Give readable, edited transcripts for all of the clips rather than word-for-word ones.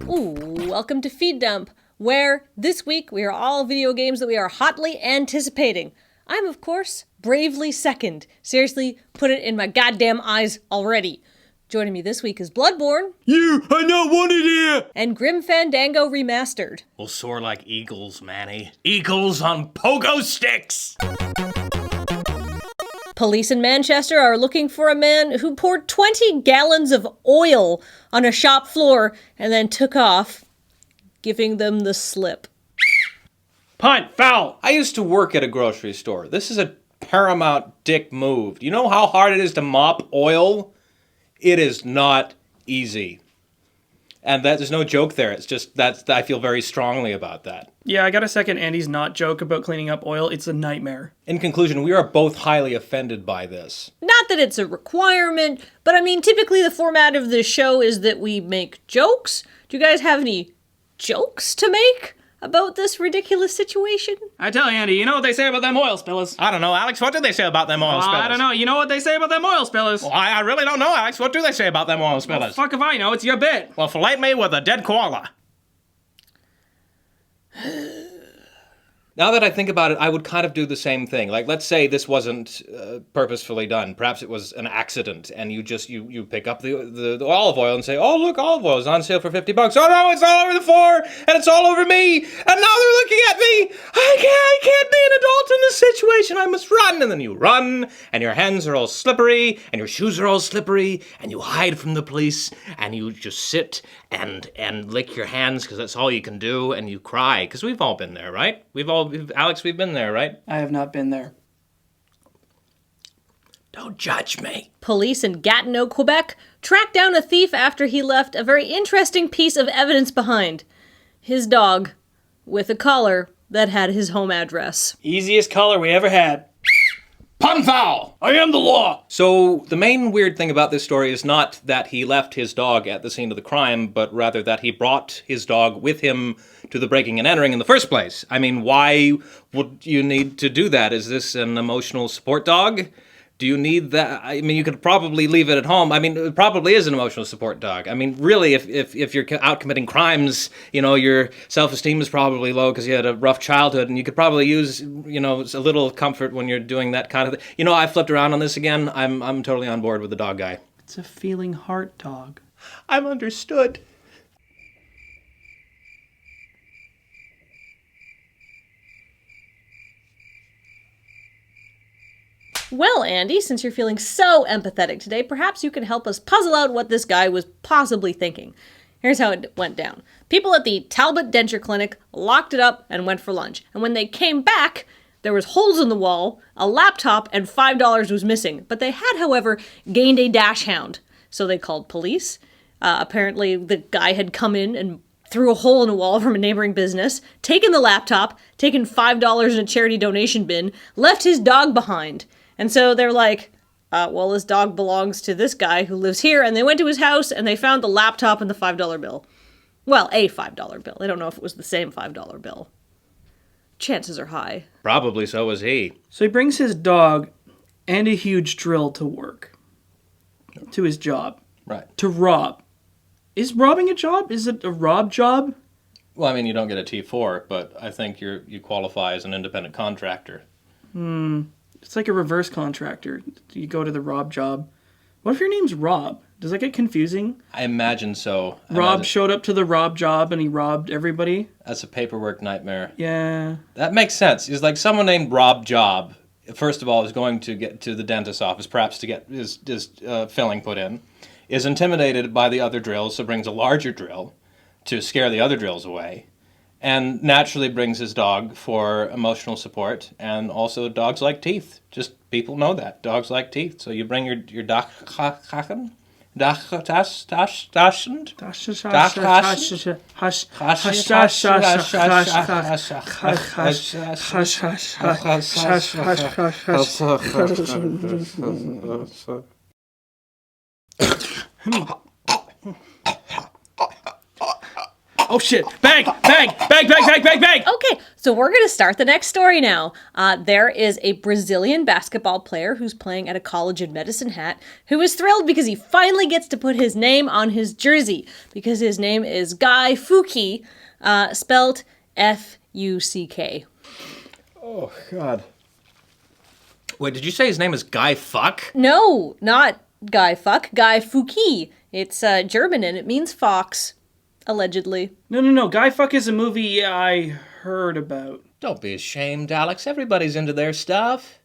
Ooh, welcome to Feed Dump, where this week we are all video games that we are hotly anticipating. I'm, of course, bravely second. Seriously, put it in my goddamn eyes already. Joining me this week is Bloodborne. You are not wanted here! And Grim Fandango Remastered. We'll soar like eagles, Manny. Eagles on pogo sticks! Police in Manchester are looking for a man who poured 20 gallons of oil on a shop floor and then took off, giving them the slip. Punt, foul! I used to work at a grocery store. This is a paramount dick move. Do you know how hard it is to mop oil? It is not easy. And there's no joke there. It's just, I feel very strongly about that. Yeah, I gotta second Andy's not joke about cleaning up oil. It's a nightmare. In conclusion, we are both highly offended by this. Not that it's a requirement, but I mean, typically the format of this show is that we make jokes. Do you guys have any jokes to make about this ridiculous situation? I tell you, Andy, you know what they say about them oil spillers? I don't know, Alex, what do they say about them oil spillers? I don't know, you know what they say about them oil spillers? Well, I really don't know, Alex. What do they say about them oil spillers? Well, fuck if I know, it's your bit. Well, fillet me with a dead koala. Now that I think about it, I would kind of do the same thing. Like, let's say this wasn't purposefully done. Perhaps it was an accident, and you pick up the olive oil and say, "Oh, look, olive oil is on sale for $50. Oh no, it's all over the floor, and it's all over me, and now they're looking at me. I can't be an adult in this situation. I must run." And then you run, and your hands are all slippery, and your shoes are all slippery, and you hide from the police, and you just sit and lick your hands because that's all you can do, and you cry because we've all been there, right? Alex, we've been there, right? I have not been there. Don't judge me. Police in Gatineau, Quebec, tracked down a thief after he left a very interesting piece of evidence behind. His dog, with a collar that had his home address. Easiest collar we ever had. Pun foul! I am the law! So, the main weird thing about this story is not that he left his dog at the scene of the crime, but rather that he brought his dog with him to the breaking and entering in the first place. I mean, why would you need to do that? Is this an emotional support dog? Do you need that? I mean, you could probably leave it at home. I mean, it probably is an emotional support dog. I mean, really, if you're out committing crimes, you know, your self-esteem is probably low because you had a rough childhood, and you could probably use, you know, a little comfort when you're doing that kind of thing. You know, I flipped around on this again. I'm totally on board with the dog guy. It's a feeling heart dog. I'm understood. Well, Andy, since you're feeling so empathetic today, perhaps you can help us puzzle out what this guy was possibly thinking. Here's how it went down. People at the Talbot Denture Clinic locked it up and went for lunch. And when they came back, there was holes in the wall, a laptop, and $5 was missing. But they had, however, gained a dachshund. So they called police. Apparently, the guy had come in and through a hole in a wall from a neighboring business, taken the laptop, taken $5 in a charity donation bin, left his dog behind. And so they're like, well, this dog belongs to this guy who lives here. And they went to his house and they found the laptop and the $5 bill. Well, a $5 bill. They don't know if it was the same $5 bill. Chances are high. Probably so was he. So he brings his dog and a huge drill to work. To his job. Right. To rob. Is robbing a job? Is it a rob job? Well, I mean, you don't get a T4, but I think you qualify as an independent contractor. It's like a reverse contractor. You go to the Rob job. What if your name's Rob? Does that get confusing? I imagine so. Rob showed up to the Rob job and he robbed everybody? That's a paperwork nightmare. Yeah. That makes sense. It's like someone named Rob Job, first of all, is going to get to the dentist's office, perhaps to get his filling put in, is intimidated by the other drills, so brings a larger drill to scare the other drills away, and naturally brings his dog for emotional support, and also dogs like teeth. Just people know that. Dogs like teeth. So you bring your dachshund? Dachshund? Oh shit! Bag! Okay, so we're going to start the next story now. There is a Brazilian basketball player who's playing at a college in Medicine Hat who is thrilled because he finally gets to put his name on his jersey because his name is Guy Fuki, spelled F-U-C-K. Oh, God. Wait, did you say his name is Guy Fuck? No, not Guy Fuck, Guy Fuki. It's German and it means fox, allegedly. No. Guy Fuck is a movie I heard about. Don't be ashamed, Alex. Everybody's into their stuff.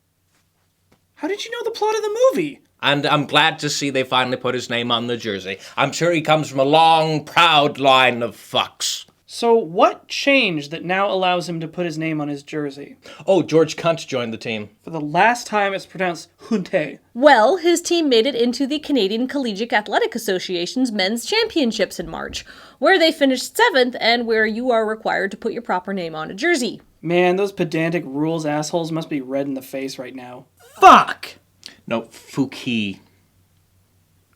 How did you know the plot of the movie? And I'm glad to see they finally put his name on the jersey. I'm sure he comes from a long, proud line of fucks. So what changed that now allows him to put his name on his jersey? Oh, George Cunt joined the team. For the last time, it's pronounced Hunte. Well, his team made it into the Canadian Collegiate Athletic Association's men's championships in March, where they finished 7th and where you are required to put your proper name on a jersey. Man, those pedantic rules assholes must be red in the face right now. Fuck! No, Fuki.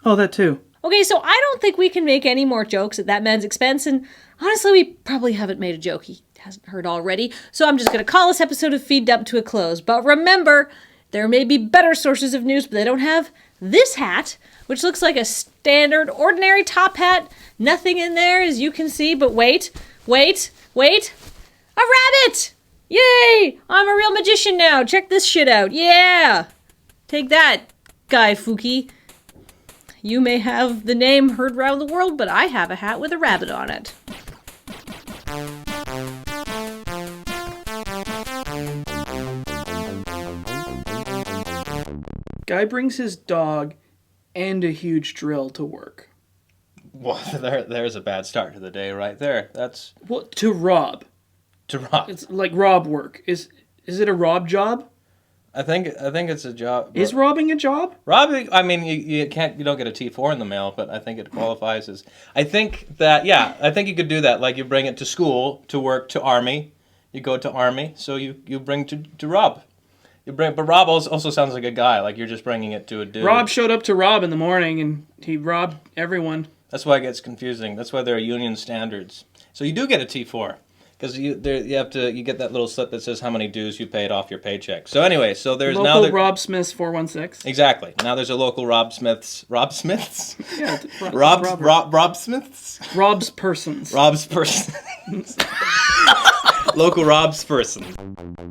Oh, that too. Okay, so I don't think we can make any more jokes at that man's expense, and honestly, we probably haven't made a joke he hasn't heard already, so I'm just going to call this episode of Feed Dump to a close. But remember, there may be better sources of news, but they don't have this hat, which looks like a standard, ordinary top hat. Nothing in there, as you can see, but wait. A rabbit! Yay! I'm a real magician now. Check this shit out. Yeah! Take that, Guy Fuki. You may have the name heard round the world, but I have a hat with a rabbit on it. Guy brings his dog and a huge drill to work. Well, there's a bad start to the day right there. That's Well, to rob. to rob. It's like rob work. Is it a rob job? I think it's a job. Is robbing a job? Robbing, I mean, you don't get a T4 in the mail, but I think it qualifies as. I think you could do that. Like you bring it to school, to work, to army. You go to army, so you bring to rob. But Rob also sounds like a guy. Like you're just bringing it to a dude. Rob showed up to rob in the morning and he robbed everyone. That's why it gets confusing. That's why there are union standards. So you do get a T4. Because you get that little slip that says how many dues you paid off your paycheck. So anyway, so there's Local now Rob Smith's 416. Exactly. Now there's a local Rob Smith's. Yeah, Rob Smith's. Rob's persons. Rob's person. Local Rob's person.